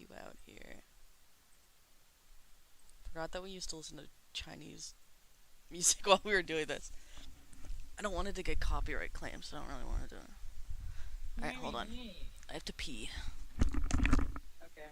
you out here. Forgot that we used to listen to Chinese music while we were doing this. I don't want it to get copyright claims, so I don't really want to do it. Alright, hold on. I have to pee. Okay.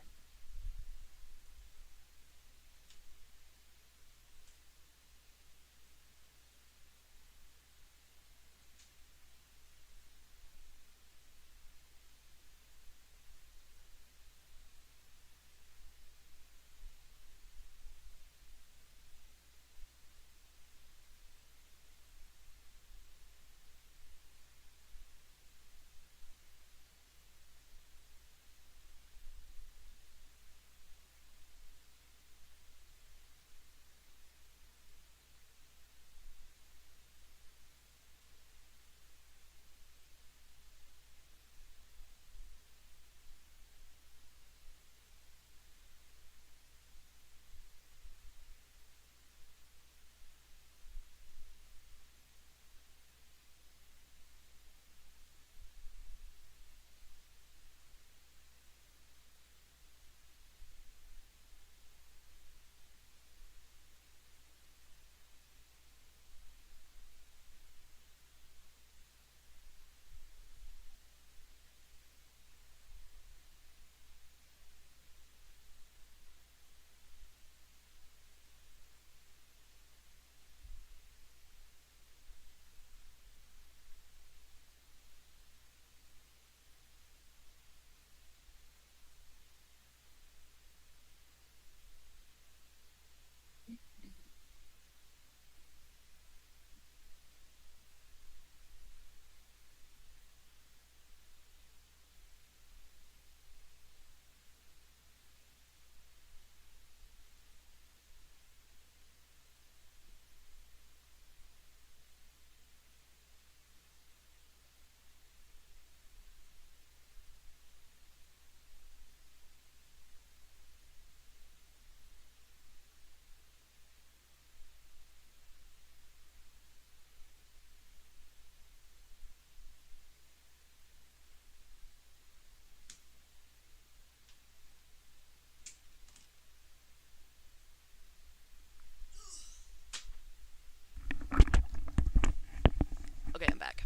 Okay, I'm back.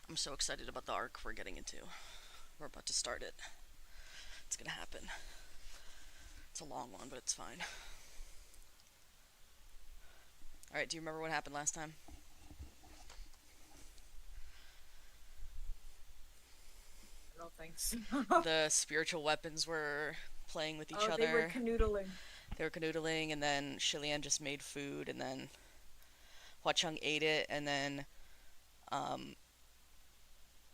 I'm so excited about the arc we're getting into. We're about to start it. It's gonna happen. It's a long one, but it's fine. Alright, do you remember what happened last time? I don't think so. The spiritual weapons were playing with each Oh, other. they were canoodling. They were canoodling, and then Shilian just made food, and then Hua Chung ate it, and then um,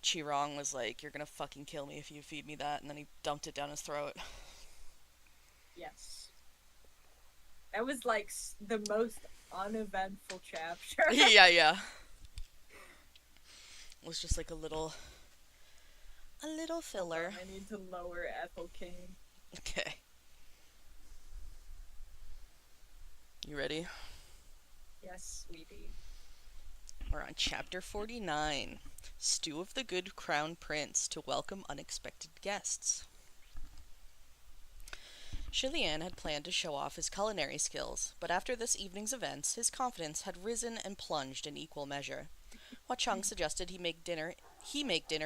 Qirong was like, "You're gonna fucking kill me if you feed me that," and then he dumped it down his throat. Yes. That was like the most uneventful chapter. Yeah. It was just like a little filler. I need to lower Ethel Kane. Okay. You ready? Yes, sweetie. We're on chapter 49. Stew of the Good Crown Prince to welcome unexpected guests. Shilian had planned to show off his culinary skills, but after this evening's events, his confidence had risen and plunged in equal measure. Hua Chung suggested he make dinner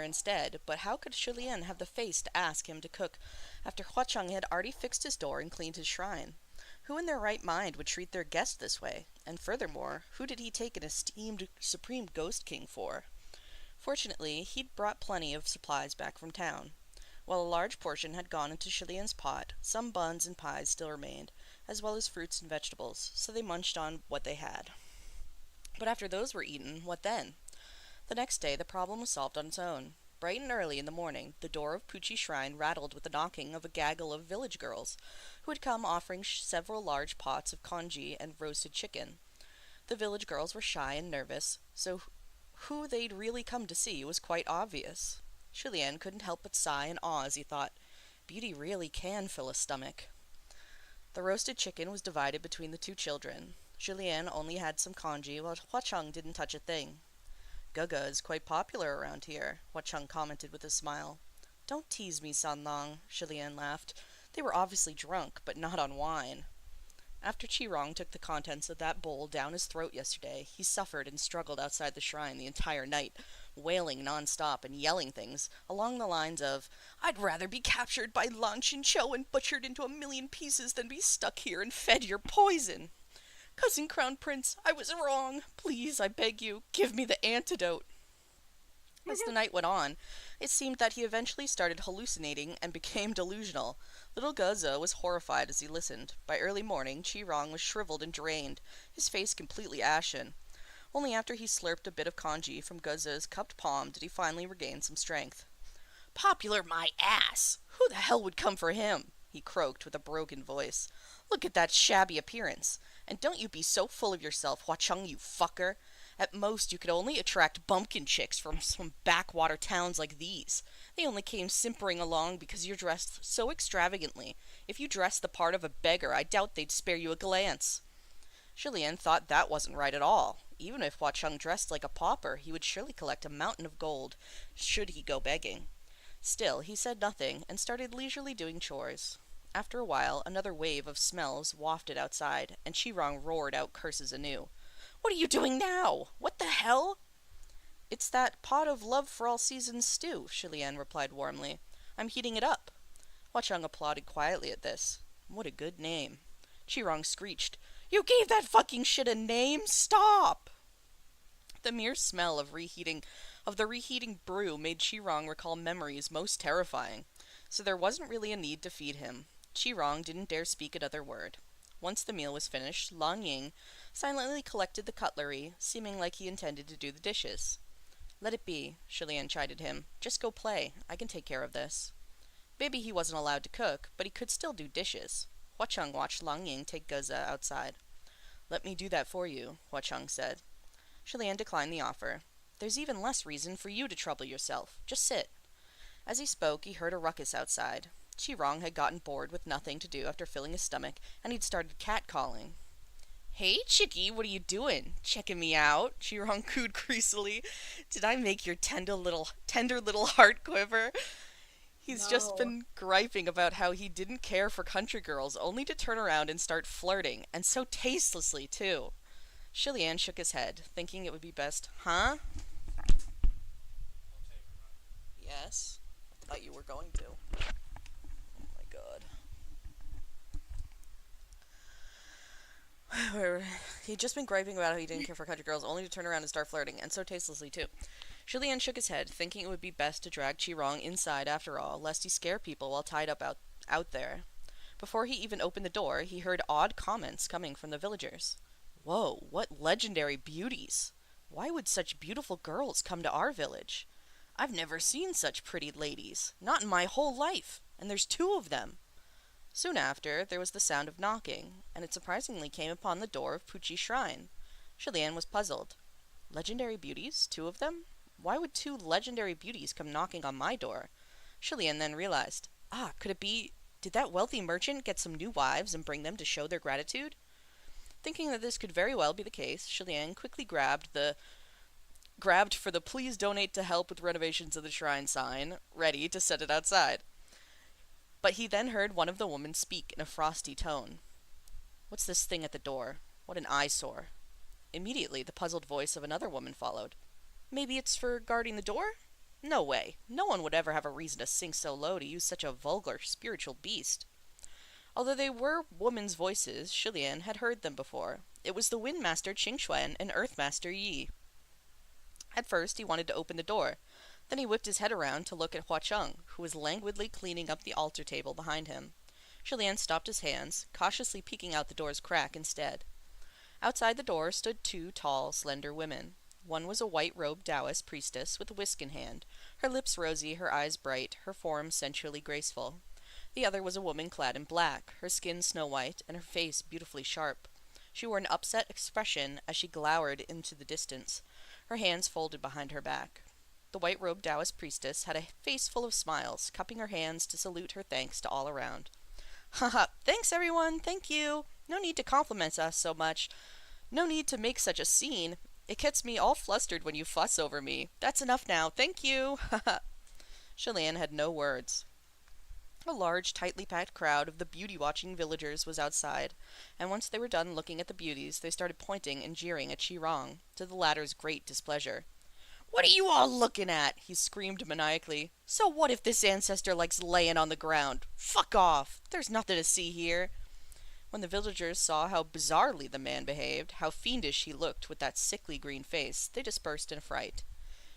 instead, but how could Shilian have the face to ask him to cook after Hua Chung had already fixed his door and cleaned his shrine? Who in their right mind would treat their guest this way? And furthermore, who did he take an esteemed Supreme Ghost King for? Fortunately, he'd brought plenty of supplies back from town. While a large portion had gone into Shilian's pot, some buns and pies still remained, as well as fruits and vegetables, so they munched on what they had. But after those were eaten, what then? The next day the problem was solved on its own. Bright and early in the morning, the door of Pucci Shrine rattled with the knocking of a gaggle of village girls, who had come offering several large pots of congee and roasted chicken. The village girls were shy and nervous, so who they'd really come to see was quite obvious. Shilian couldn't help but sigh in awe as he thought, "Beauty really can fill a stomach." The roasted chicken was divided between the two children. Julien only had some congee, while Hua Chung didn't touch a thing. "Guga is quite popular around here," Hua Chung commented with a smile. Don't tease me, Sanlong, Shilian laughed. They were obviously drunk, but not on wine. After Qirong took the contents of that bowl down his throat yesterday, he suffered and struggled outside the shrine the entire night, wailing non-stop and yelling things along the lines of, "I'd rather be captured by Lan Chinchou and butchered into a million pieces than be stuck here and fed your poison. Cousin Crown Prince, I was wrong. Please, I beg you, give me the antidote." As the night went on, it seemed that he eventually started hallucinating and became delusional. Little Guzza was horrified as he listened. By early morning, Qirong was shriveled and drained, his face completely ashen. Only after he slurped a bit of congee from Guzza's cupped palm did he finally regain some strength. "Popular my ass! Who the hell would come for him?" he croaked with a broken voice. "Look at that shabby appearance. And don't you be so full of yourself, Huacheng, you fucker. At most, you could only attract bumpkin chicks from some backwater towns like these. They only came simpering along because you're dressed so extravagantly. If you dressed the part of a beggar, I doubt they'd spare you a glance." Shilian thought that wasn't right at all. Even if Huacheng dressed like a pauper, he would surely collect a mountain of gold, should he go begging. Still, he said nothing, and started leisurely doing chores. After a while, another wave of smells wafted outside, and Qirong roared out curses anew. "What are you doing now? What the hell?" "It's that pot of love for all seasons stew," Shilian replied warmly. "I'm heating it up." Huacheng applauded quietly at this. What a good name. Qirong screeched, "You gave that fucking shit a name? Stop!" The mere smell of the reheating brew made Qirong recall memories most terrifying, so there wasn't really a need to feed him. Qirong didn't dare speak another word. Once the meal was finished, Lan Ying silently collected the cutlery, seeming like he intended to do the dishes. "Let it be," Shilian chided him. "Just go play. I can take care of this." Maybe he wasn't allowed to cook, but he could still do dishes. Huacheng watched Lan Ying take Guzza outside. "Let me do that for you," Huacheng said. Shilian declined the offer. "There's even less reason for you to trouble yourself. Just sit." As he spoke, he heard a ruckus outside. Qirong had gotten bored with nothing to do after filling his stomach, and he'd started catcalling. "Hey, chickie, what are you doing? Checking me out?" Qirong cooed greasily. "Did I make your tender little heart quiver?" He's just No. been griping about how he didn't care for country girls, only to turn around and start flirting, and so tastelessly, too. Shilian shook his head, thinking it would be best. "Huh?" "Yes. I thought you were going to." Oh my god. He'd just been griping about how he didn't care for country girls, only to turn around and start flirting, and so tastelessly, too. Shilian shook his head, thinking it would be best to drag Qirong inside after all, lest he scare people while tied up out there. Before he even opened the door, he heard odd comments coming from the villagers. "Whoa, what legendary beauties! Why would such beautiful girls come to our village? I've never seen such pretty ladies, not in my whole life, and there's 2 of them." Soon after, there was the sound of knocking, and it surprisingly came upon the door of Puchi Shrine. Shilian was puzzled. Legendary beauties? 2 of them? Why would 2 legendary beauties come knocking on my door? Shilian then realized, could it be, did that wealthy merchant get some new wives and bring them to show their gratitude? Thinking that this could very well be the case, Shilian quickly grabbed for the "Please donate to help with renovations of the shrine" sign, ready to set it outside. But he then heard one of the women speak in a frosty tone. "What's this thing at the door? What an eyesore." Immediately, the puzzled voice of another woman followed. "Maybe it's for guarding the door? No way. No one would ever have a reason to sink so low to use such a vulgar spiritual beast." Although they were women's voices, Shilian had heard them before. It was the Windmaster Qingxuan and Earthmaster Yi. At first, he wanted to open the door. Then he whipped his head around to look at Huacheng, who was languidly cleaning up the altar table behind him. Shilian stopped his hands, cautiously peeking out the door's crack instead. Outside the door stood 2 tall, slender women. One was a white-robed Taoist priestess with a whisk in hand, her lips rosy, her eyes bright, her form sensually graceful. The other was a woman clad in black, her skin snow-white, and her face beautifully sharp. She wore an upset expression as she glowered into the distance, her hands folded behind her back. The white-robed Taoist priestess had a face full of smiles, cupping her hands to salute her thanks to all around. "Haha, thanks everyone, thank you. No need to compliment us so much. No need to make such a scene. It gets me all flustered when you fuss over me. That's enough now, thank you." Shilian had no words. A large, tightly packed crowd of the beauty-watching villagers was outside, and once they were done looking at the beauties, they started pointing and jeering at Chi-Rong, to the latter's great displeasure. "What are you all looking at?" he screamed maniacally. "So what if this ancestor likes laying on the ground? Fuck off! There's nothing to see here." When the villagers saw how bizarrely the man behaved, how fiendish he looked with that sickly green face, they dispersed in affright.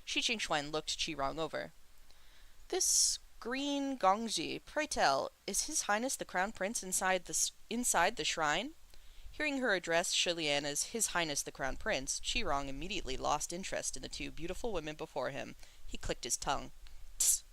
Shi Qingxuan looked Chi-Rong over. "This green Gongji, pray tell, is His Highness the Crown Prince inside the shrine?" Hearing her address Shilian as His Highness the Crown Prince, Chi-Rong immediately lost interest in the two beautiful women before him. He clicked his tongue. "Tss!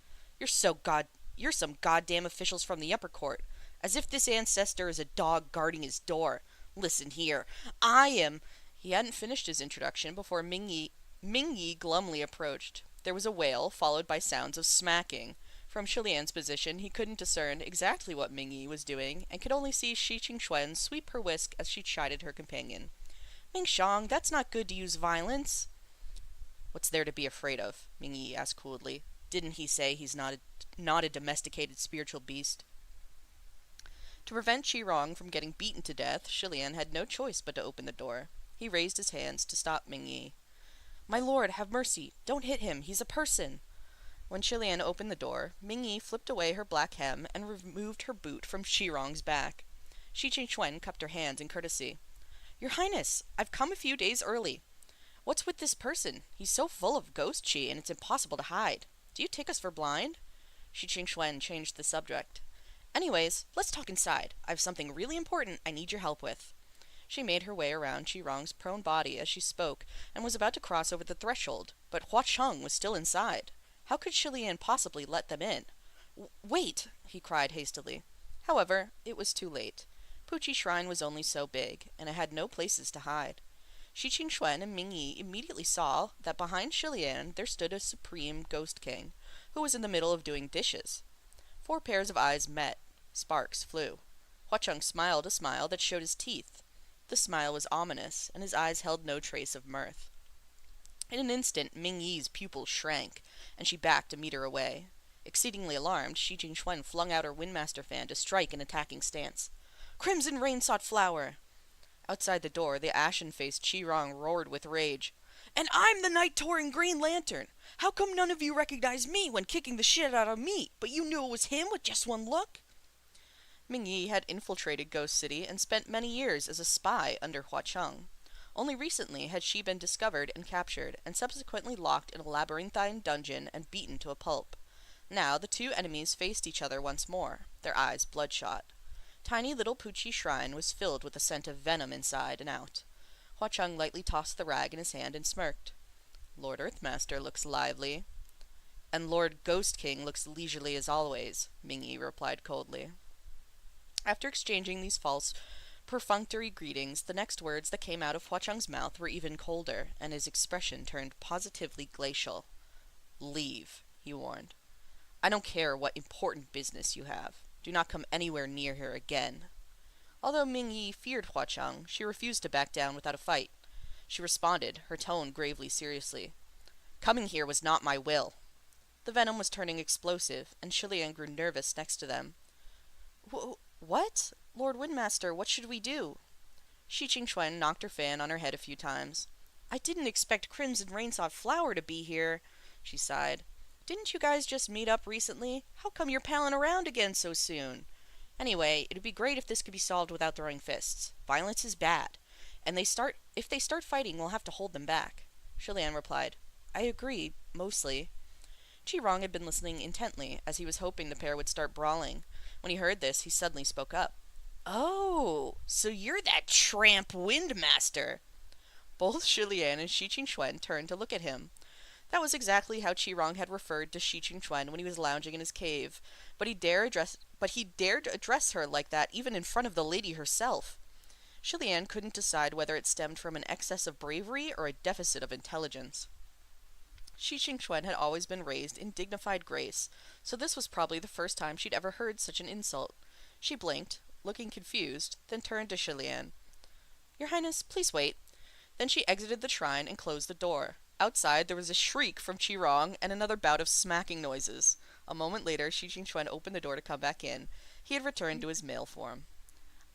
You're some goddamn officials from the upper court. As if this ancestor is a dog guarding his door. Listen here, I am—" He hadn't finished his introduction before Ming Yi glumly approached. There was a wail, followed by sounds of smacking. From Shilian's position, he couldn't discern exactly what Ming Yi was doing, and could only see Shi Qingxuan sweep her whisk as she chided her companion. "Ming Shang, that's not good to use violence." "What's there to be afraid of?" Ming Yi asked coolly. "Didn't he say he's not a domesticated spiritual beast?" To prevent Chi-Rong from getting beaten to death, Shilian had no choice but to open the door. He raised his hands to stop Ming Yi. "My lord, have mercy! Don't hit him! He's a person!" When Shilian opened the door, Ming Yi flipped away her black hem and removed her boot from Chi-Rong's back. Shi Qingxuan cupped her hands in courtesy. "Your Highness, I've come a few days early. What's with this person? He's so full of ghost chi, and it's impossible to hide. Do you take us for blind?" Shi Qingxuan changed the subject. "Anyways, let's talk inside. I've something really important I need your help with." She made her way around Chi-Rong's prone body as she spoke, and was about to cross over the threshold, but Hua Cheng was still inside. How could Shilian possibly let them in? "Wait!" he cried hastily. However, it was too late. Puchi Shrine was only so big, and it had no places to hide. Shi Qingxuan and Ming Yi immediately saw that behind Shilian there stood a supreme ghost king, who was in the middle of doing dishes. 4 pairs of eyes met. Sparks flew. Hua Cheng smiled a smile that showed his teeth. The smile was ominous, and his eyes held no trace of mirth. In an instant, Ming Yi's pupils shrank, and she backed a meter away. Exceedingly alarmed, Shi Qingxuan flung out her Windmaster fan to strike an attacking stance. "Crimson Rain-sought Flower!" Outside the door, the ashen-faced Chi-Rong roared with rage. "And I'm the Night-Touring Green Lantern! How come none of you recognized me when kicking the shit out of me, but you knew it was him with just one look?" Ming Yi had infiltrated Ghost City and spent many years as a spy under Hua Cheng. Only recently had she been discovered and captured, and subsequently locked in a labyrinthine dungeon and beaten to a pulp. Now the two enemies faced each other once more, their eyes bloodshot. Tiny little Puchi Shrine was filled with a scent of venom inside and out. Hua Cheng lightly tossed the rag in his hand and smirked. "Lord Earthmaster looks lively." "And Lord Ghost King looks leisurely as always," Ming Yi replied coldly. After exchanging these false, perfunctory greetings, the next words that came out of Hua Cheng's mouth were even colder, and his expression turned positively glacial. "Leave," he warned. "I don't care what important business you have. Do not come anywhere near here again." Although Ming Yi feared Hua Cheng, she refused to back down without a fight. She responded, her tone gravely seriously. "Coming here was not my will." The venom was turning explosive, and Shilian grew nervous next to them. What? Lord Windmaster, what should we do?" Shi Qingxuan knocked her fan on her head a few times. "I didn't expect Crimson Rain-sought Flower to be here," she sighed. "Didn't you guys just meet up recently? How come you're palling around again so soon? Anyway, it'd be great if this could be solved without throwing fists. Violence is bad, and if they start fighting, we'll have to hold them back." Shilian replied, "I agree, mostly." Chi-Rong had been listening intently, as he was hoping the pair would start brawling. When he heard this, he suddenly spoke up. "Oh, so you're that tramp Windmaster!" Both Shilian and Shi Qingxuan turned to look at him. That was exactly how Chi-Rong had referred to Shi Qingxuan when he was lounging in his cave, but he dared address her like that even in front of the lady herself. Shilian couldn't decide whether it stemmed from an excess of bravery or a deficit of intelligence. Shi Qingxuan had always been raised in dignified grace, so this was probably the first time she'd ever heard such an insult. She blinked, looking confused, then turned to Shilian. "Your Highness, please wait." Then she exited the shrine and closed the door. Outside there was a shriek from Chi-Rong and another bout of smacking noises. A moment later, Shi Jingquan opened the door to come back in. He had returned to his male form.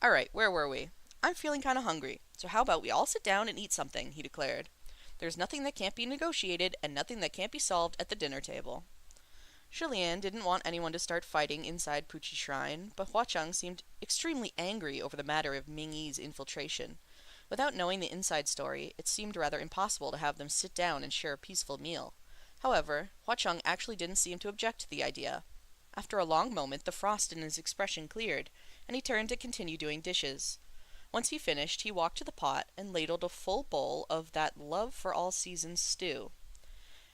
"All right, where were we? I'm feeling kind of hungry, so how about we all sit down and eat something," he declared. "There's nothing that can't be negotiated and nothing that can't be solved at the dinner table." Shilian didn't want anyone to start fighting inside Puchi Shrine, but Hua Cheng seemed extremely angry over the matter of Ming Yi's infiltration. Without knowing the inside story, it seemed rather impossible to have them sit down and share a peaceful meal. However, Hua Cheng actually didn't seem to object to the idea. After a long moment, the frost in his expression cleared, and he turned to continue doing dishes. Once he finished, he walked to the pot and ladled a full bowl of that love for all seasons stew.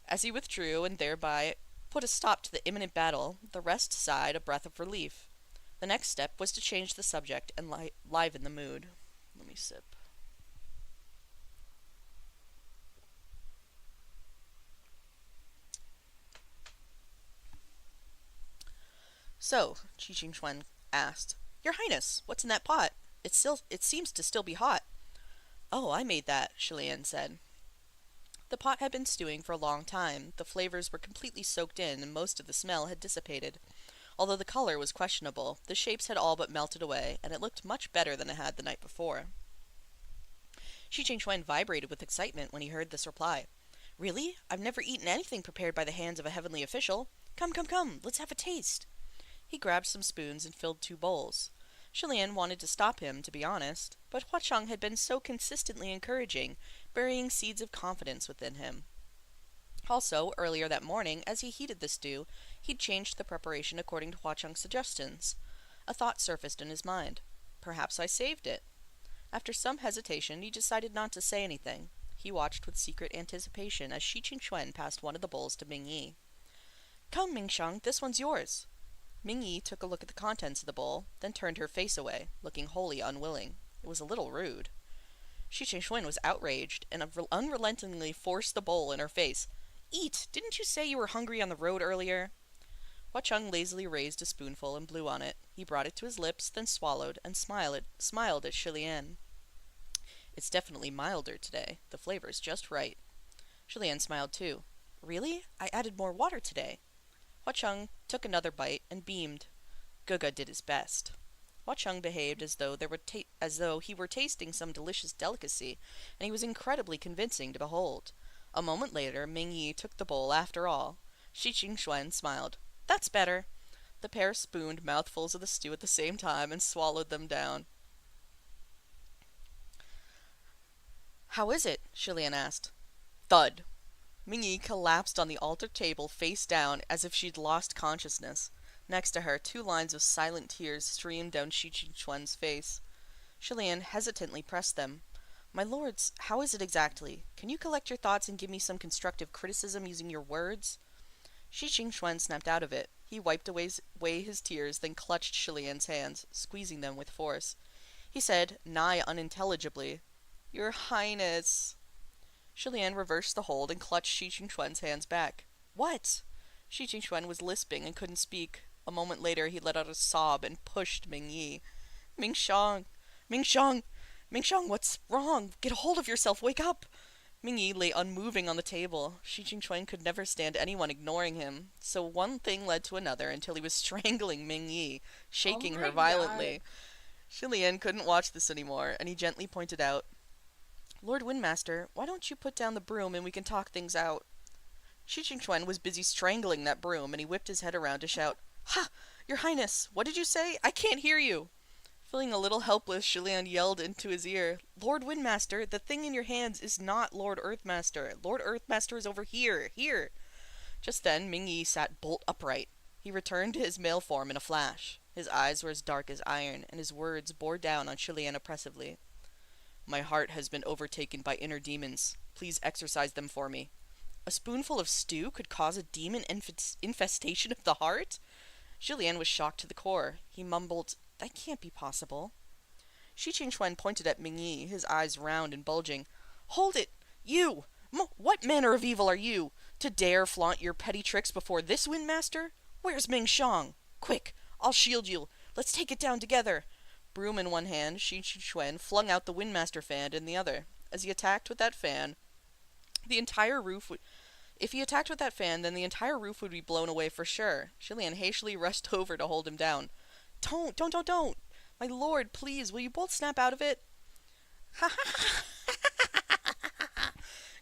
As he withdrew and thereby put a stop to the imminent battle, the rest sighed a breath of relief. The next step was to change the subject and liven the mood. Let me sip. "So," Qi Jingquan asked, "Your Highness, what's in that pot? It seems to still be hot." "Oh, I made that," Shilian said. The pot had been stewing for a long time. The flavors were completely soaked in, and most of the smell had dissipated. Although the color was questionable, the shapes had all but melted away, and it looked much better than it had the night before. Shi Jingquan vibrated with excitement when he heard this reply. "Really? I've never eaten anything prepared by the hands of a heavenly official. Come, let's have a taste." He grabbed some spoons and filled 2 bowls. Shilian wanted to stop him, to be honest, but Hua Cheng had been so consistently encouraging, burying seeds of confidence within him. Also, earlier that morning, as he heated the stew, he'd changed the preparation according to Hua Cheng's suggestions. A thought surfaced in his mind. Perhaps I saved it. After some hesitation, he decided not to say anything. He watched with secret anticipation as Shi Jingquan passed one of the bowls to Ming Yi. "Come, Ming Shang, this one's yours." Ming Yi took a look at the contents of the bowl, then turned her face away, looking wholly unwilling. It was a little rude. Shi Jingquan was outraged, and unrelentingly forced the bowl in her face. "Eat! Didn't you say you were hungry on the road earlier?" Hua Cheng lazily raised a spoonful and blew on it. He brought it to his lips, then swallowed, and smiled at Shilian. "It's definitely milder today. The flavor's just right." Shilian smiled too. "Really? I added more water today." Hua Cheng took another bite and beamed. Guga did his best. Hua Cheng behaved as though he were tasting some delicious delicacy, and he was incredibly convincing to behold. A moment later, Ming Yi took the bowl after all. Shi Jingquan smiled. "That's better." The pair spooned mouthfuls of the stew at the same time and swallowed them down. "How is it?" Shilian asked. Thud. Ming Yi collapsed on the altar table face down as if she'd lost consciousness. Next to her, 2 lines of silent tears streamed down Shi Jingquan's face. Shilian hesitantly pressed them. "My lords, how is it exactly? Can you collect your thoughts and give me some constructive criticism using your words?" Shi Jingquan snapped out of it. He wiped away his tears, then clutched Shilian's hands, squeezing them with force. He said, nigh unintelligibly, "Your Highness." Shilian reversed the hold and clutched Shi Jingquan's hands back. "What?" Shi Jingquan was lisping and couldn't speak. A moment later, he let out a sob and pushed Ming Yi. "Ming Shang! Ming Shang! Ming Shang, what's wrong? Get a hold of yourself! Wake up!" Ming Yi lay unmoving on the table. Shi Jingquan could never stand anyone ignoring him, so one thing led to another until he was strangling Ming Yi, shaking her violently. Shilian couldn't watch this anymore, and he gently pointed out, "Lord Windmaster, why don't you put down the broom and we can talk things out?" Shi Jingquan was busy strangling that broom, and he whipped his head around to shout, "Ha! Your Highness, what did you say? I can't hear you!" Feeling a little helpless, Shilian yelled into his ear, "Lord Windmaster, the thing in your hands is not Lord Earthmaster. Lord Earthmaster is over here, here." Just then, Ming Yi sat bolt upright. He returned to his male form in a flash. His eyes were as dark as iron, and his words bore down on Shilian oppressively. "My heart has been overtaken by inner demons. Please exorcise them for me." A spoonful of stew could cause a demon infestation of the heart? Shilian was shocked to the core. He mumbled, "That can't be possible." Shi Jingquan pointed at Ming Yi, his eyes round and bulging. "Hold it! You! What manner of evil are you? To dare flaunt your petty tricks before this Windmaster? Where's Ming Shang? Quick! I'll shield you. Let's take it down together." Broom in one hand, Shi Jingquan flung out the Windmaster fan in the other. As he attacked with that fan, the entire roof If he attacked with that fan, then the entire roof would be blown away for sure. Shilian hastily rushed over to hold him down. Don't! My lord, please, will you both snap out of it? Ha ha ha!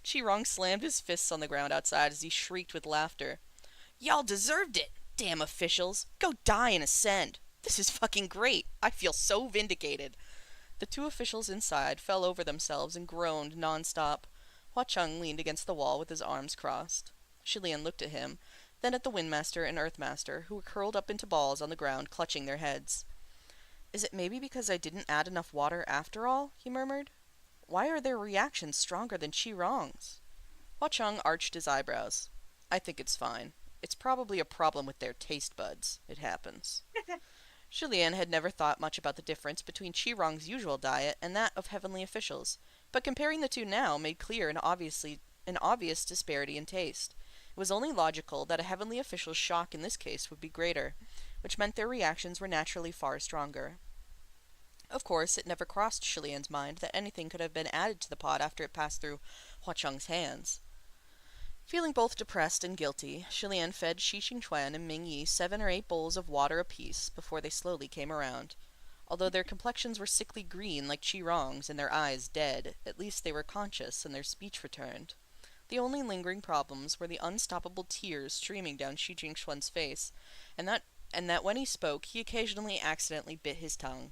Chi-Rong slammed his fists on the ground outside as he shrieked with laughter. Y'all deserved it! Damn officials! Go die and ascend! This is fucking great! I feel so vindicated! The two officials inside fell over themselves and groaned non-stop. Hua Cheng leaned against the wall with his arms crossed. Shilian looked at him, then at the Windmaster and Earthmaster, who were curled up into balls on the ground, clutching their heads. Is it maybe because I didn't add enough water after all? He murmured. Why are their reactions stronger than Chi-Rong's? Hua Cheng arched his eyebrows. I think it's fine. It's probably a problem with their taste buds. It happens. Shilian had never thought much about the difference between Chi-Rong's usual diet and that of heavenly officials, but comparing the two now made clear an obvious disparity in taste. It was only logical that a heavenly official's shock in this case would be greater, which meant their reactions were naturally far stronger. Of course, it never crossed Shilian's mind that anything could have been added to the pot after it passed through Hua Cheng's hands. Feeling both depressed and guilty, Shilian fed Shi Qingchuan and Ming Yi 7 or 8 bowls of water apiece before they slowly came around. Although their complexions were sickly green like Chi-Rong's and their eyes dead, at least they were conscious and their speech returned. The only lingering problems were the unstoppable tears streaming down Shi Qingchuan's face, and that when he spoke he occasionally accidentally bit his tongue.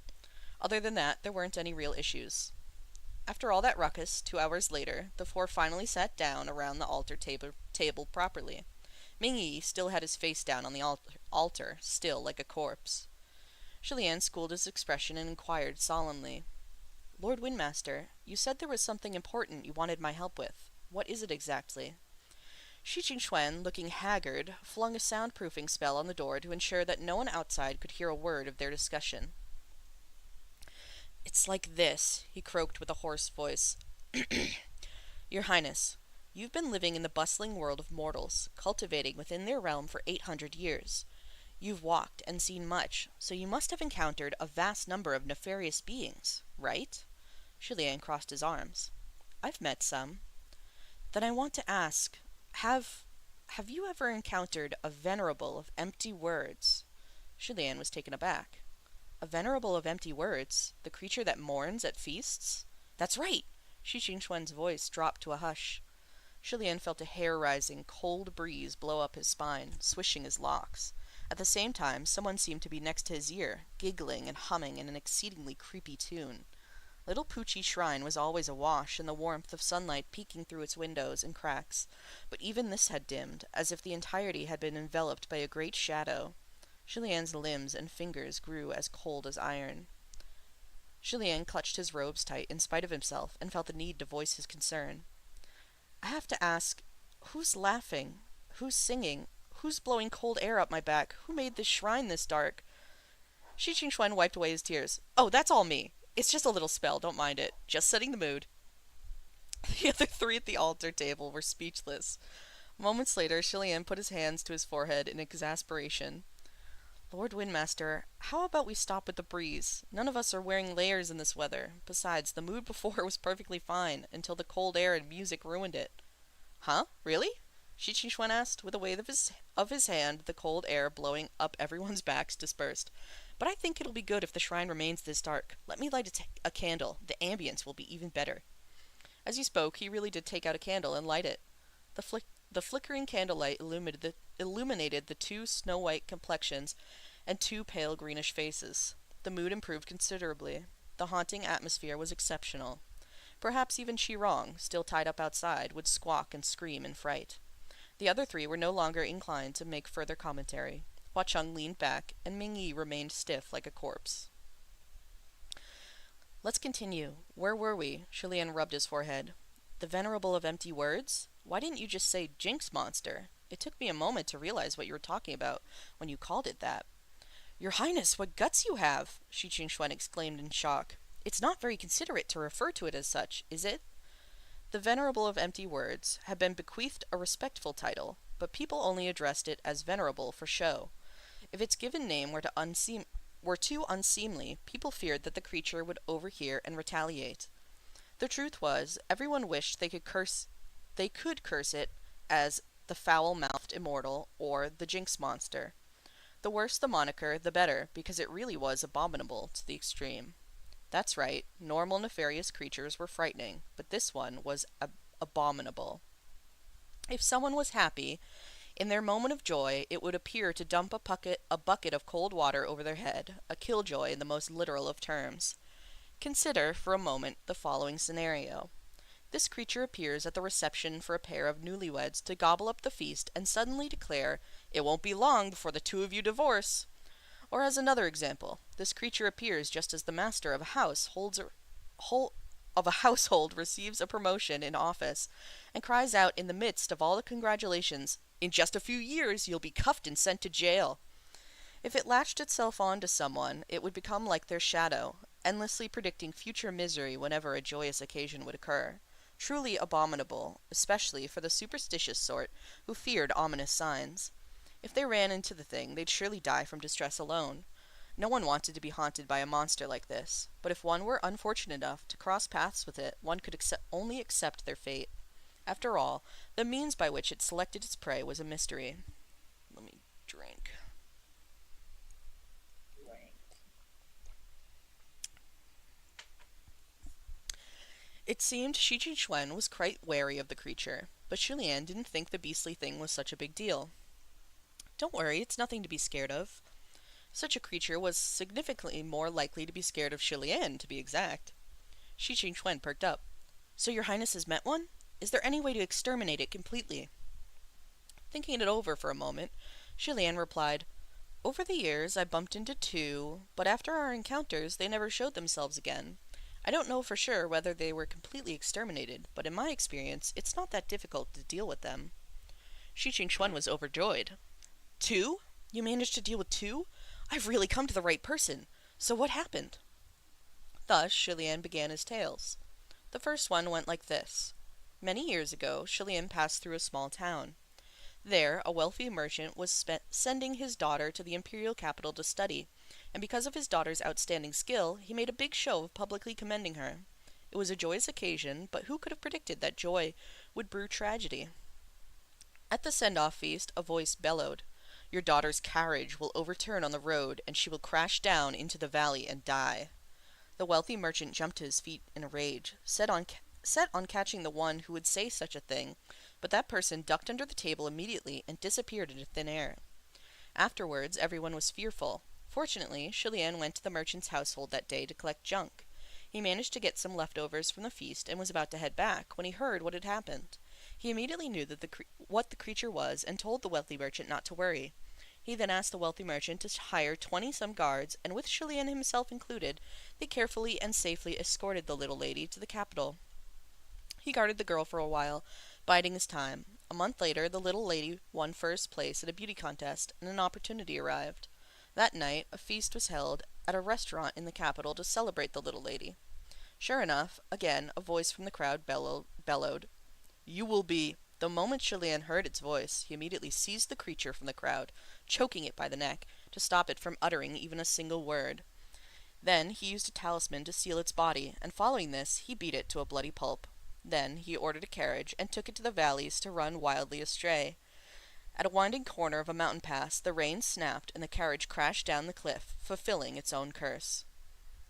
Other than that, there weren't any real issues. After all that ruckus, 2 hours later, the 4 finally sat down around the altar table properly. Ming Yi still had his face down on the altar, still like a corpse. Shilian schooled his expression and inquired solemnly, Lord Windmaster, you said there was something important you wanted my help with. What is it exactly? Shi Qingchuan, looking haggard, flung a soundproofing spell on the door to ensure that no one outside could hear a word of their discussion. It's like this, he croaked with a hoarse voice. Your Highness, you've been living in the bustling world of mortals, cultivating within their realm for 800 years. You've walked and seen much, so you must have encountered a vast number of nefarious beings, right? Shilian crossed his arms. I've met some. Then I want to ask, have you ever encountered a venerable of empty words? Shilian was taken aback. A venerable of empty words? The creature that mourns at feasts? That's right! Shi Qingchuan's voice dropped to a hush. Shilian felt a hair-rising, cold breeze blow up his spine, swishing his locks. At the same time, someone seemed to be next to his ear, giggling and humming in an exceedingly creepy tune. Little Poochie Shrine was always awash in the warmth of sunlight peeking through its windows and cracks, but even this had dimmed, as if the entirety had been enveloped by a great shadow. Shilian's limbs and fingers grew as cold as iron. Shilian clutched his robes tight in spite of himself and felt the need to voice his concern. I have to ask, who's laughing? Who's singing? Who's blowing cold air up my back? Who made this shrine this dark? Shi Qingchuan wiped away his tears. Oh, that's all me. It's just a little spell, don't mind it. Just setting the mood. The other 3 at the altar table were speechless. Moments later, Shilian put his hands to his forehead in exasperation. Lord Windmaster, how about we stop with the breeze? None of us are wearing layers in this weather. Besides, the mood before was perfectly fine, until the cold air and music ruined it. Huh? Really? Shi Qingchuan asked. With a wave of his hand, the cold air blowing up everyone's backs dispersed. But I think it'll be good if the shrine remains this dark. Let me light a candle. The ambience will be even better. As he spoke, he really did take out a candle and light it. The flickering candlelight illuminated the 2 snow-white complexions and 2 pale greenish faces. The mood improved considerably. The haunting atmosphere was exceptional. Perhaps even Chi-Rong, still tied up outside, would squawk and scream in fright. The other 3 were no longer inclined to make further commentary. Hua Cheng leaned back, and Ming Yi remained stiff like a corpse. Let's continue. Where were we? Shilian rubbed his forehead. The venerable of empty words? Why didn't you just say Jinx monster? It took me a moment to realize what you were talking about when you called it that. Your Highness, what guts you have! Shi Qingchuan exclaimed in shock. It's not very considerate to refer to it as such, is it? The venerable of empty words had been bequeathed a respectful title, but people only addressed it as venerable for show. If its given name were too unseemly, people feared that the creature would overhear and retaliate. The truth was, everyone wished they could curse it as the foul-mouthed immortal, or the Jinx monster. The worse the moniker, the better, because it really was abominable to the extreme. That's right, normal nefarious creatures were frightening, but this one was abominable. If someone was happy, in their moment of joy, it would appear to dump a bucket of cold water over their head, a killjoy in the most literal of terms. Consider, for a moment, the following scenario. This creature appears at the reception for a pair of newlyweds to gobble up the feast and suddenly declare, "It won't be long before the two of you divorce." Or as another example, this creature appears just as the master of a household receives a promotion in office and cries out in the midst of all the congratulations, "In just a few years you'll be cuffed and sent to jail." If it latched itself on to someone, it would become like their shadow, endlessly predicting future misery whenever a joyous occasion would occur. Truly abominable, especially for the superstitious sort who feared ominous signs. If they ran into the thing, they'd surely die from distress alone. No one wanted to be haunted by a monster like this, but if one were unfortunate enough to cross paths with it, one could only accept their fate. After all, the means by which it selected its prey was a mystery. Let me drink. It seemed Shi Qingxuan was quite wary of the creature, but Shulian didn't think the beastly thing was such a big deal. "Don't worry, it's nothing to be scared of." Such a creature was significantly more likely to be scared of Shulian, to be exact. Shi Qingxuan perked up. "So your highness has met one? Is there any way to exterminate it completely?" Thinking it over for a moment, Shulian replied, "Over the years I bumped into two, but after our encounters they never showed themselves again. I don't know for sure whether they were completely exterminated, but in my experience, it's not that difficult to deal with them." Shi Qingxuan was overjoyed. "Two? You managed to deal with two? I've really come to the right person. So what happened?" Thus Shulian began his tales. The first one went like this. Many years ago, Shulian passed through a small town. There, a wealthy merchant was sending his daughter to the imperial capital to study, and because of his daughter's outstanding skill, he made a big show of publicly commending her. It was a joyous occasion, but who could have predicted that joy would brew tragedy? At the send-off feast, a voice bellowed, "Your daughter's carriage will overturn on the road, and she will crash down into the valley and die." The wealthy merchant jumped to his feet in a rage, set on catching the one who would say such a thing, but that person ducked under the table immediately and disappeared into thin air. Afterwards, everyone was fearful. Fortunately, Shulian went to the merchant's household that day to collect junk. He managed to get some leftovers from the feast and was about to head back when he heard what had happened. He immediately knew what the creature was and told the wealthy merchant not to worry. He then asked the wealthy merchant to hire 20-some guards, and with Shulian himself included, they carefully and safely escorted the little lady to the capital. He guarded the girl for a while, biding his time. A month later, the little lady won first place at a beauty contest, and an opportunity arrived. That night, a feast was held at a restaurant in the capital to celebrate the little lady. Sure enough, again, a voice from the crowd bellowed, "You will be—" The moment Shulian heard its voice, he immediately seized the creature from the crowd, choking it by the neck, to stop it from uttering even a single word. Then he used a talisman to seal its body, and following this, he beat it to a bloody pulp. Then he ordered a carriage and took it to the valleys to run wildly astray. At a winding corner of a mountain pass, the reins snapped and the carriage crashed down the cliff, fulfilling its own curse.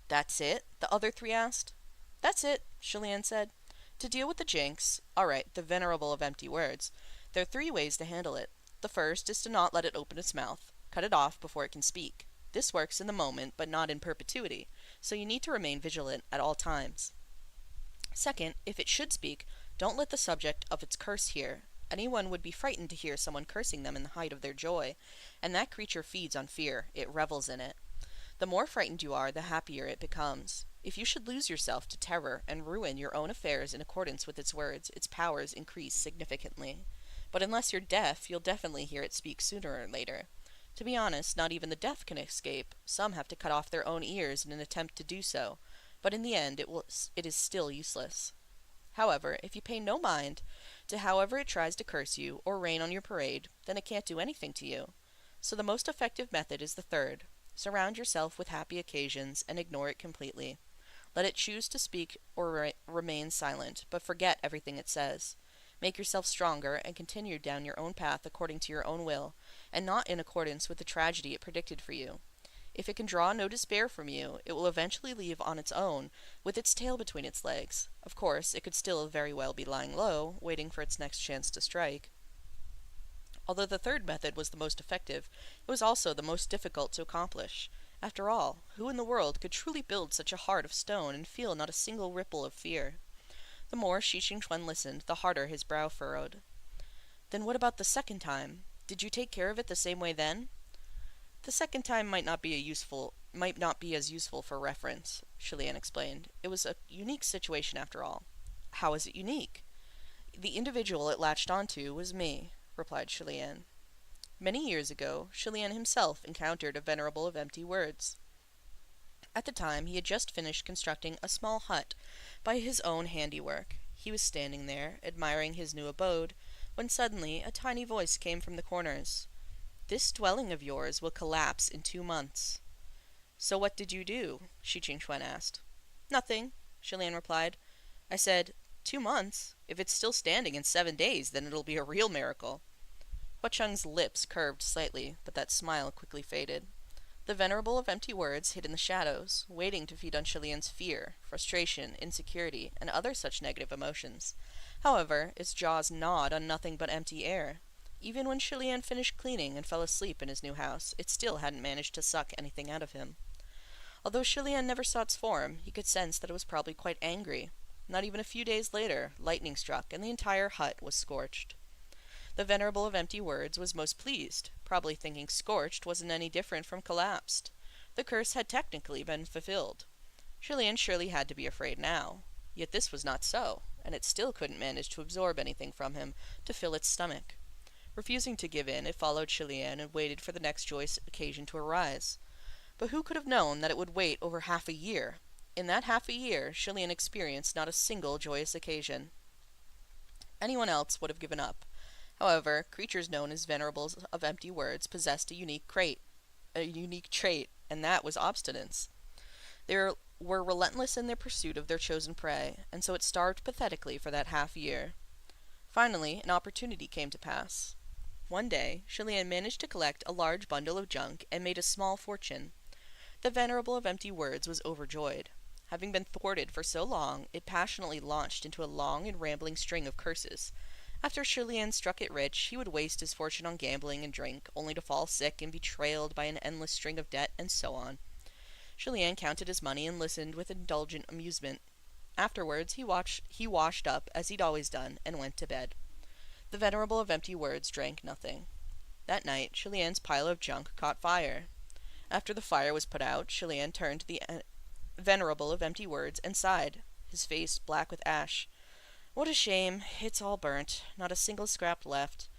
"That's it?" the other three asked. "That's it," Shulian said. "To deal with the Jinx, all right, the venerable of empty words, there are 3 ways to handle it. The first is to not let it open its mouth. Cut it off before it can speak. This works in the moment, but not in perpetuity, so you need to remain vigilant at all times. Second, if it should speak, don't let the subject of its curse hear. Anyone would be frightened to hear someone cursing them in the height of their joy, and that creature feeds on fear. It revels in it. The more frightened you are, the happier it becomes. If you should lose yourself to terror and ruin your own affairs in accordance with its words, its powers increase significantly. But unless you're deaf, you'll definitely hear it speak sooner or later. To be honest, not even the deaf can escape. Some have to cut off their own ears in an attempt to do so, but in the end it is still useless. However, if you pay no mind to however it tries to curse you or rain on your parade, then it can't do anything to you. So the most effective method is the third. Surround yourself with happy occasions and ignore it completely. Let it choose to speak or remain silent, but forget everything it says. Make yourself stronger and continue down your own path according to your own will, and not in accordance with the tragedy it predicted for you. If it can draw no despair from you, it will eventually leave on its own, with its tail between its legs. Of course, it could still very well be lying low, waiting for its next chance to strike. Although the third method was the most effective, it was also the most difficult to accomplish. After all, who in the world could truly build such a heart of stone and feel not a single ripple of fear? The more Shi Qingchuan listened, the harder his brow furrowed. Then what about the second time? Did you take care of it the same way then? The second time might not be as useful for reference, Shilian explained. It was a unique situation after all. How is it unique? The individual it latched onto was me, replied Shilian. Many years ago, Shilian himself encountered a venerable of empty words. At the time, he had just finished constructing a small hut by his own handiwork. He was standing there, admiring his new abode, when suddenly a tiny voice came from the corners. This dwelling of yours will collapse in 2 months. So what did you do? Shi Qingchuan asked. Nothing, Shilian replied. I said, 2 months? If it's still standing in 7 days, then it'll be a real miracle. Hua Cheng's lips curved slightly, but that smile quickly faded. The venerable of empty words hid in the shadows, waiting to feed on Shilian's fear, frustration, insecurity, and other such negative emotions. However, its jaws gnawed on nothing but empty air. Even when Shilian finished cleaning and fell asleep in his new house, it still hadn't managed to suck anything out of him. Although Shilian never saw its form, he could sense that it was probably quite angry. Not even a few days later, lightning struck, and the entire hut was scorched. The venerable of empty words was most pleased, probably thinking scorched wasn't any different from collapsed. The curse had technically been fulfilled. Shilian surely had to be afraid now. Yet this was not so, and it still couldn't manage to absorb anything from him to fill its stomach. Refusing to give in, it followed Shilian and waited for the next joyous occasion to arise. But who could have known that it would wait over half a year? In that half a year, Shilian experienced not a single joyous occasion. Anyone else would have given up. However, creatures known as venerables of empty words possessed a unique trait, and that was obstinance. They were relentless in their pursuit of their chosen prey, and so it starved pathetically for that half year. Finally, an opportunity came to pass. One day, Shilian managed to collect a large bundle of junk and made a small fortune. The venerable of empty words was overjoyed. Having been thwarted for so long, it passionately launched into a long and rambling string of curses. After Shilian struck it rich, he would waste his fortune on gambling and drink, only to fall sick and be trailed by an endless string of debt, and so on. Shilian counted his money and listened with indulgent amusement. Afterwards, he washed up, as he'd always done, and went to bed. The venerable of empty words drank nothing. That night, Shilian's pile of junk caught fire. After the fire was put out, Shilian turned to the venerable of empty words and sighed, his face black with ash. What a shame. It's all burnt. Not a single scrap left.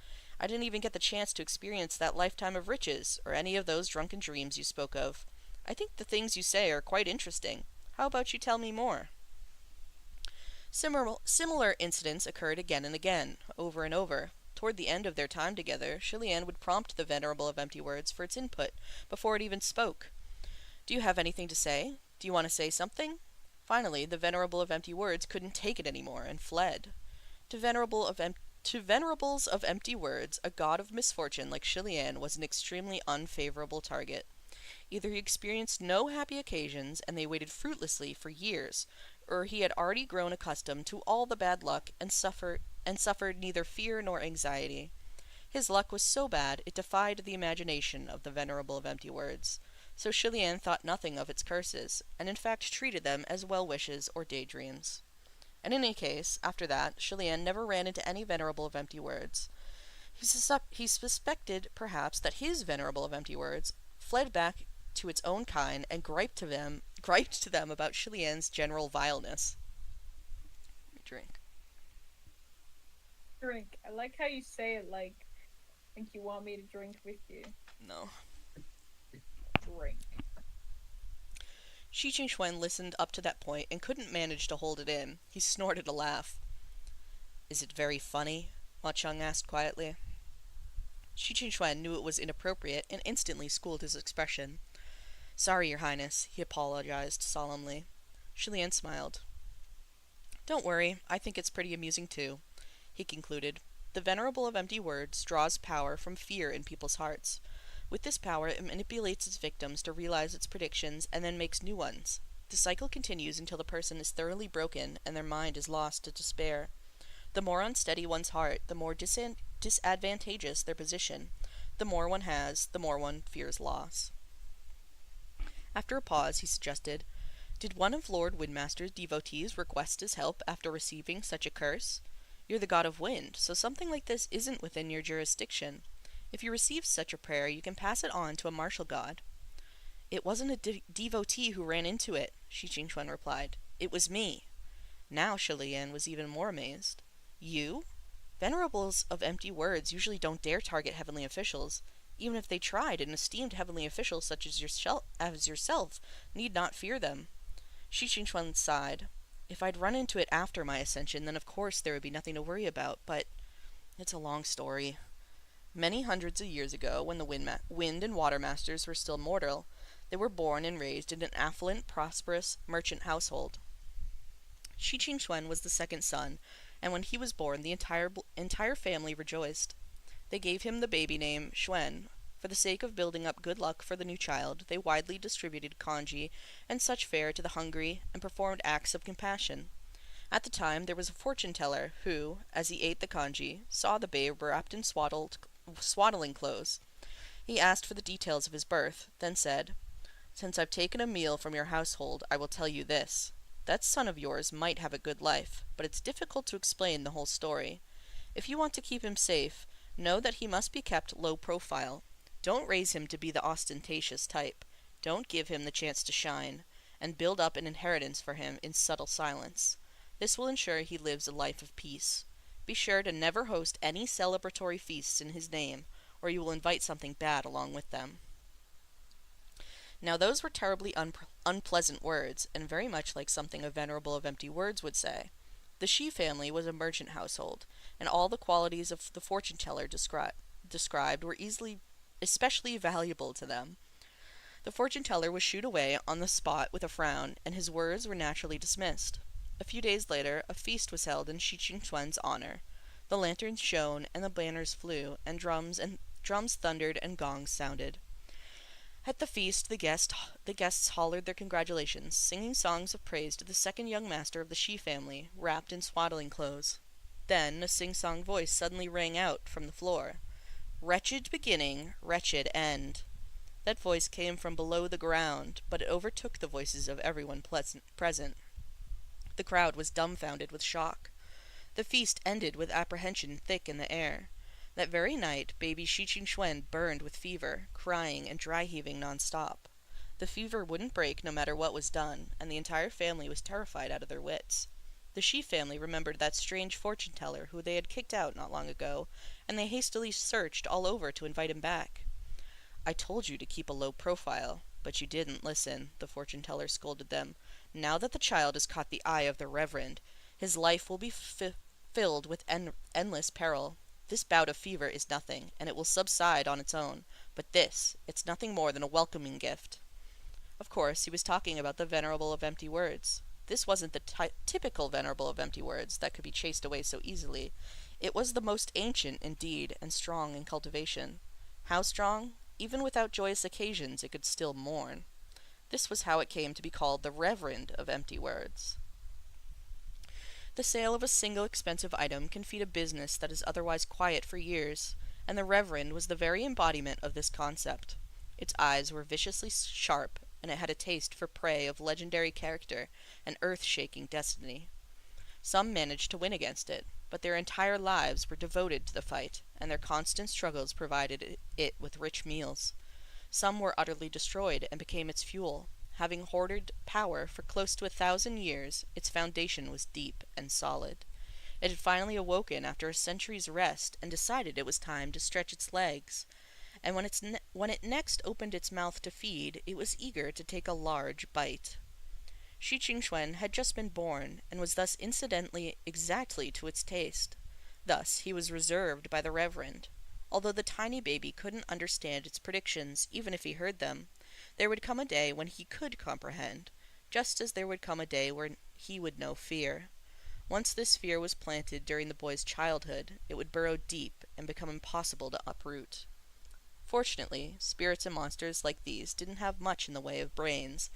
I didn't even get the chance to experience that lifetime of riches, or any of those drunken dreams you spoke of. I think the things you say are quite interesting. How about you tell me more? Similar incidents occurred again and again, over and over. Toward the end of their time together, Shilian would prompt the venerable of empty words for its input, before it even spoke. Do you have anything to say? Do you want to say something? Finally, the venerable of empty words couldn't take it any more, and fled. To venerables of empty words, a god of misfortune like Shilian was an extremely unfavorable target. Either he experienced no happy occasions, and they waited fruitlessly for years, or he had already grown accustomed to all the bad luck and suffered neither fear nor anxiety. His luck was so bad it defied the imagination of the venerable of empty words. So Shilian thought nothing of its curses, and in fact treated them as well-wishes or daydreams. In any case, after that, Shilian never ran into any venerable of empty words. He suspected, perhaps, that his venerable of empty words fled back to its own kind and griped to them about Shilian's general vileness. Drink. Drink. I like how you say it like you want me to drink with you. No. Drink. Shi Qingchuan listened up to that point and couldn't manage to hold it in. He snorted a laugh. Is it very funny? Hua Cheng asked quietly. Shi Qingchuan knew it was inappropriate and instantly schooled his expression. Sorry, Your Highness, he apologized solemnly. Shilian smiled. Don't worry, I think it's pretty amusing too. he concluded. The Venerable of Empty Words draws power from fear in people's hearts. With this power, it manipulates its victims to realize its predictions and then makes new ones. The cycle continues until the person is thoroughly broken and their mind is lost to despair. The more unsteady one's heart, the more disadvantageous their position. The more one has, the more one fears loss. After a pause, he suggested, "Did one of Lord Windmaster's devotees request his help after receiving such a curse? You're the god of wind, so something like this isn't within your jurisdiction. If you receive such a prayer, you can pass it on to a martial god." "It wasn't a devotee who ran into it," Shi Qingchuan replied. "It was me." Now Shilian was even more amazed. "You? Venerables of Empty Words usually don't dare target heavenly officials. Even if they tried, an esteemed heavenly official such as yourself need not fear them." Shi Qingchuan sighed. "If I'd run into it after my ascension, then of course there would be nothing to worry about, but it's a long story. Many hundreds of years ago, when the wind and water masters were still mortal, they were born and raised in an affluent, prosperous merchant household. Shi Qingchuan was the second son, and when he was born, the entire family rejoiced. They gave him the baby name Xuan. For the sake of building up good luck for the new child, they widely distributed congee and such fare to the hungry and performed acts of compassion. At the time, there was a fortune-teller who, as he ate the congee, saw the babe wrapped in swaddling clothes. He asked for the details of his birth, then said, "Since I've taken a meal from your household, I will tell you this. That son of yours might have a good life, but it's difficult to explain the whole story. If you want to keep him safe, know that he must be kept low profile. Don't raise him to be the ostentatious type. Don't give him the chance to shine, and build up an inheritance for him in subtle silence. This will ensure he lives a life of peace. Be sure to never host any celebratory feasts in his name, or you will invite something bad along with them." Now those were terribly unpleasant words, and very much like something a Venerable of Empty Words would say. The Shi family was a merchant household, and all the qualities of the fortune-teller described were especially valuable to them. The fortune-teller was shooed away on the spot with a frown, and his words were naturally dismissed. A few days later, a feast was held in Shi Qingchuan's honor. The lanterns shone, and the banners flew, and drums thundered, and gongs sounded. At the feast, the guests hollered their congratulations, singing songs of praise to the second young master of the Shi family, wrapped in swaddling clothes. Then a sing-song voice suddenly rang out from the floor. "Wretched beginning, wretched end." That voice came from below the ground, but it overtook the voices of everyone present. The crowd was dumbfounded with shock. The feast ended with apprehension thick in the air. That very night, baby Shi Qingchuan burned with fever, crying and dry-heaving non-stop. The fever wouldn't break no matter what was done, and the entire family was terrified out of their wits. The Shi family remembered that strange fortune-teller who they had kicked out not long ago, and they hastily searched all over to invite him back. "I told you to keep a low profile, but you didn't listen," the fortune-teller scolded them. "Now that the child has caught the eye of the Reverend, his life will be filled with endless peril. This bout of fever is nothing, and it will subside on its own, but it's nothing more than a welcoming gift." Of course, he was talking about the Venerable of Empty Words. This wasn't the typical Venerable of Empty Words that could be chased away so easily. It was the most ancient, indeed, and strong in cultivation. How strong? Even without joyous occasions, it could still mourn. This was how it came to be called the Reverend of Empty Words. The sale of a single expensive item can feed a business that is otherwise quiet for years, and the Reverend was the very embodiment of this concept. Its eyes were viciously sharp, and it had a taste for prey of legendary character and earth-shaking destiny. Some managed to win against it, but their entire lives were devoted to the fight, and their constant struggles provided it with rich meals. Some were utterly destroyed and became its fuel. Having hoarded power for close to 1,000 years, its foundation was deep and solid. It had finally awoken after a century's rest and decided it was time to stretch its legs. And when it next opened its mouth to feed, it was eager to take a large bite. Shi Qingchuan had just been born, and was thus incidentally exactly to its taste. Thus he was reserved by the Reverend. Although the tiny baby couldn't understand its predictions, even if he heard them, there would come a day when he could comprehend, just as there would come a day when he would know fear. Once this fear was planted during the boy's childhood, it would burrow deep and become impossible to uproot. Fortunately, spirits and monsters like these didn't have much in the way of brains,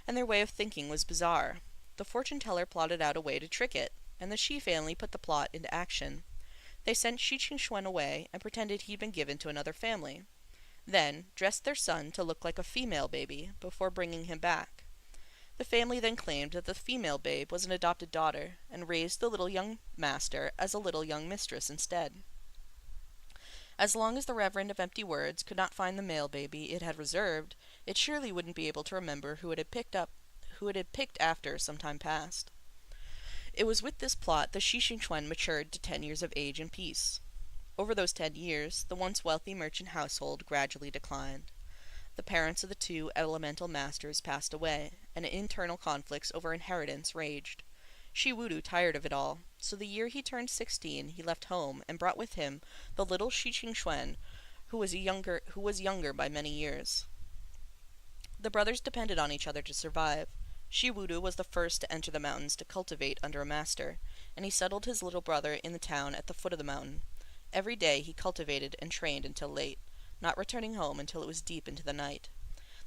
and their way of thinking was bizarre. The fortune-teller plotted out a way to trick it, and the Shi family put the plot into action. They sent Shi Qingxuan away and pretended he'd been given to another family. Then, dressed their son to look like a female baby before bringing him back. The family then claimed that the female babe was an adopted daughter, and raised the little young master as a little young mistress instead. As long as the Reverend of Empty Words could not find the male baby it had reserved, it surely wouldn't be able to remember who it had picked after some time past. It was with this plot that Shi Qingxuan matured to 10 years of age and peace. Over those 10 years, the once wealthy merchant household gradually declined. The parents of the two elemental masters passed away, and internal conflicts over inheritance raged. Shi Wudu tired of it all, so the year he turned 16 he left home and brought with him the little Shi Qingxuan, who was younger by many years. The brothers depended on each other to survive. Shi Wudu was the first to enter the mountains to cultivate under a master, and he settled his little brother in the town at the foot of the mountain. Every day he cultivated and trained until late, not returning home until it was deep into the night.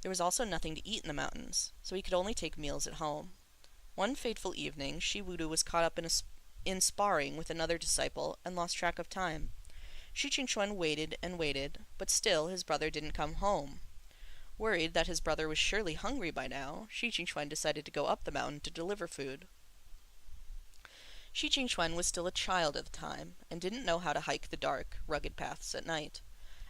There was also nothing to eat in the mountains, so he could only take meals at home. One fateful evening, Shi Wudu was caught up in sparring with another disciple and lost track of time. Shi Qingxuan waited and waited, but still his brother didn't come home. Worried that his brother was surely hungry by now, Shi Qingxuan decided to go up the mountain to deliver food. Shi Qingxuan was still a child at the time, and didn't know how to hike the dark, rugged paths at night.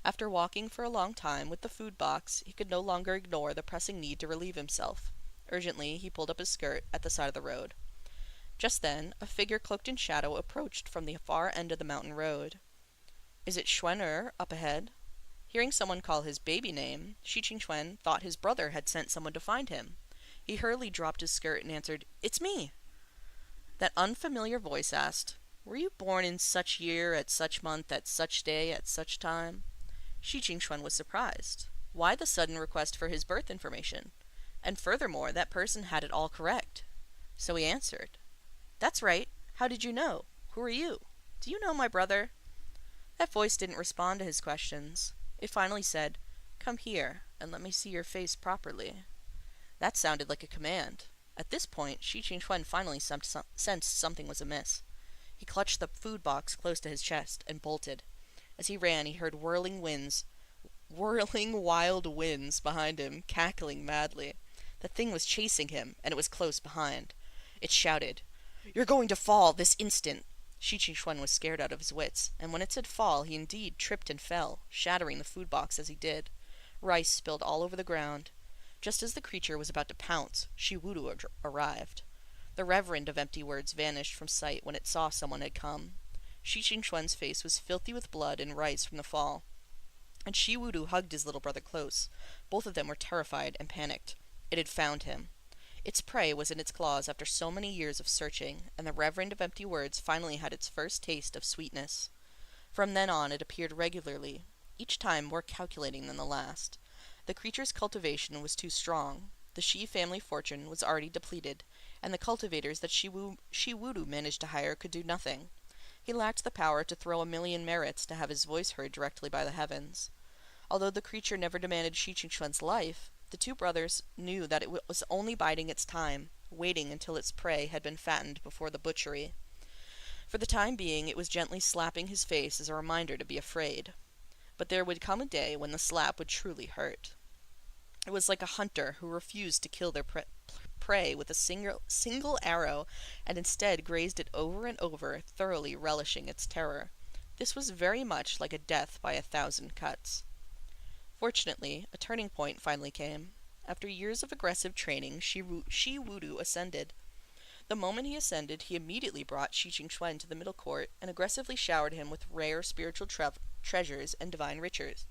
After walking for a long time with the food box, he could no longer ignore the pressing need to relieve himself. Urgently, he pulled up his skirt at the side of the road. Just then, a figure cloaked in shadow approached from the far end of the mountain road. "Is it Xuan up ahead?" Hearing someone call his baby name, Shi Qingxuan thought his brother had sent someone to find him. He hurriedly dropped his skirt and answered, "It's me." That unfamiliar voice asked, "Were you born in such year, at such month, at such day, at such time?" Shi Qingxuan was surprised. Why the sudden request for his birth information? And furthermore, that person had it all correct. So he answered, "That's right. How did you know? Who are you? Do you know my brother?" That voice didn't respond to his questions. It finally said, "Come here, and let me see your face properly." That sounded like a command. At this point, Shi Qingxuan finally sensed something was amiss. He clutched the food box close to his chest and bolted. As he ran, he heard whirling wild winds behind him, cackling madly. The thing was chasing him, and it was close behind. It shouted, "You're going to fall this instant!" Shi Qingxuan was scared out of his wits, and when it said fall, he indeed tripped and fell, shattering the food box as he did. Rice spilled all over the ground. Just as the creature was about to pounce, Shi Wudu arrived. The Reverend of Empty Words vanished from sight when it saw someone had come. Shi Qingxuan's face was filthy with blood and rice from the fall, and Shi Wudu hugged his little brother close. Both of them were terrified and panicked. It had found him. Its prey was in its claws after so many years of searching, and the Reverend of Empty Words finally had its first taste of sweetness. From then on it appeared regularly, each time more calculating than the last. The creature's cultivation was too strong. The Shi family fortune was already depleted, and the cultivators that Shi Wudu managed to hire could do nothing. He lacked the power to throw a million merits to have his voice heard directly by the heavens. Although the creature never demanded Shi Qingxuan's life, the two brothers knew that it was only biding its time, waiting until its prey had been fattened before the butchery. For the time being, it was gently slapping his face as a reminder to be afraid. But there would come a day when the slap would truly hurt. It was like a hunter who refused to kill their prey with a single arrow and instead grazed it over and over, thoroughly relishing its terror. This was very much like a death by 1,000 cuts. Fortunately, a turning point finally came. After years of aggressive training, Shi Wudu ascended. The moment he ascended, he immediately brought Shi Qingxuan to the middle court and aggressively showered him with rare spiritual treasures and divine riches.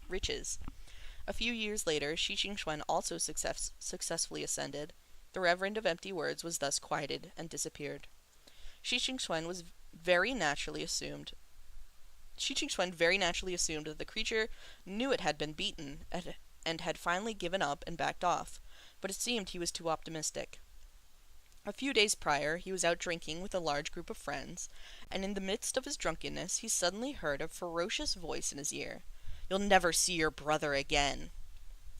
A few years later, Shi Qingxuan also successfully ascended. The Reverend of Empty Words was thus quieted and disappeared. Shi Qingxuan very naturally assumed that the creature knew it had been beaten and had finally given up and backed off, but it seemed he was too optimistic. A few days prior, he was out drinking with a large group of friends, and in the midst of his drunkenness, he suddenly heard a ferocious voice in his ear. "You'll never see your brother again."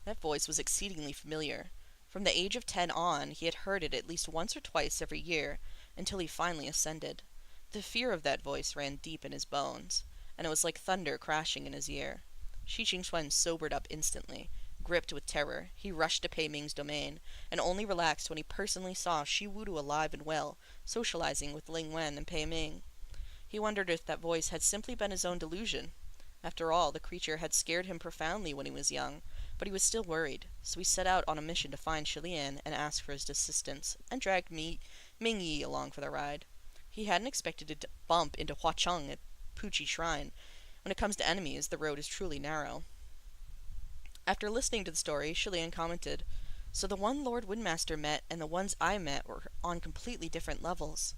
That voice was exceedingly familiar. From the age of 10 on, he had heard it at least once or twice every year, until he finally ascended. The fear of that voice ran deep in his bones, and it was like thunder crashing in his ear. Shi Qingxuan sobered up instantly. Gripped with terror, he rushed to Pei Ming's domain, and only relaxed when he personally saw Shi Wudu alive and well, socializing with Ling Wen and Pei Ming. He wondered if that voice had simply been his own delusion. After all, the creature had scared him profoundly when he was young, but he was still worried, so he set out on a mission to find Shilian and ask for his assistance, and dragged Ming Yi along for the ride. He hadn't expected to bump into Hua Cheng at Puchi Shrine. When it comes to enemies, the road is truly narrow. After listening to the story, Shilian commented, "So the one Lord Windmaster met and the ones I met were on completely different levels."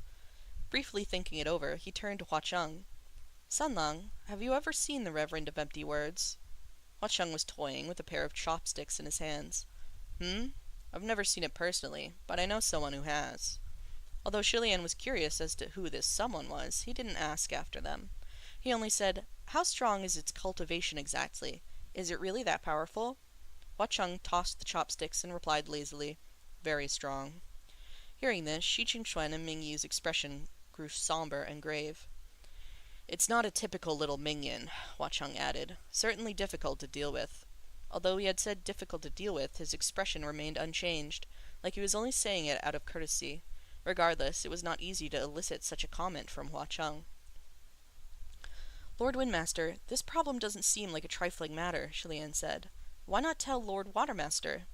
Briefly thinking it over, he turned to Hua Cheng. "Sunlong, have you ever seen the Reverend of Empty Words?" Hua Cheng was toying with a pair of chopsticks in his hands. I've never seen it personally, but I know someone who has." Although Shilian was curious as to who this someone was, he didn't ask after them. He only said, "How strong is its cultivation exactly? Is it really that powerful?" Hua Cheng tossed the chopsticks and replied lazily, "Very strong." Hearing this, Shi Qingxuan and Ming Yi's expression grew somber and grave. "It's not a typical little minion," Hua Cheng added. "Certainly difficult to deal with." Although he had said difficult to deal with, his expression remained unchanged, like he was only saying it out of courtesy. Regardless, it was not easy to elicit such a comment from Hua Cheng. "Lord Windmaster, this problem doesn't seem like a trifling matter," Shilian said. "Why not tell Lord Watermaster?"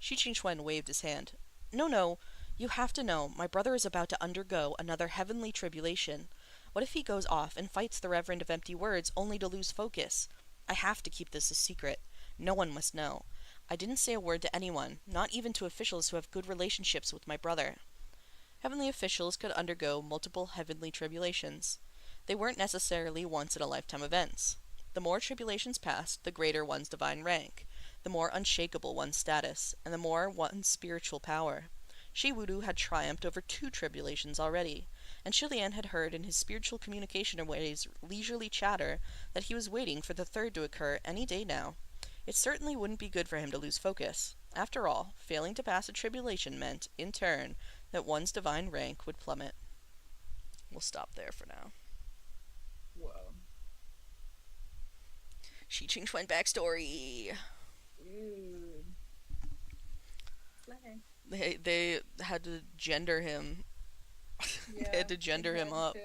Shi Qingxuan waved his hand. No, you have to know, my brother is about to undergo another heavenly tribulation. What if he goes off and fights the Reverend of Empty Words only to lose focus? I have to keep this a secret. No one must know. I didn't say a word to anyone, not even to officials who have good relationships with my brother." Heavenly officials could undergo multiple heavenly tribulations. They weren't necessarily once-in-a-lifetime events. The more tribulations passed, the greater one's divine rank, the more unshakable one's status, and the more one's spiritual power. Shi Wudu had triumphed over 2 tribulations already, and Shilian had heard in his spiritual communication ways leisurely chatter that he was waiting for the 3rd to occur any day now. It certainly wouldn't be good for him to lose focus. After all, failing to pass a tribulation meant, in turn, that one's divine rank would plummet. We'll stop there for now. Whoa. Shi Qingxuan backstory. Ooh. Slay. They had to gender him. Yeah, They had to gender him up.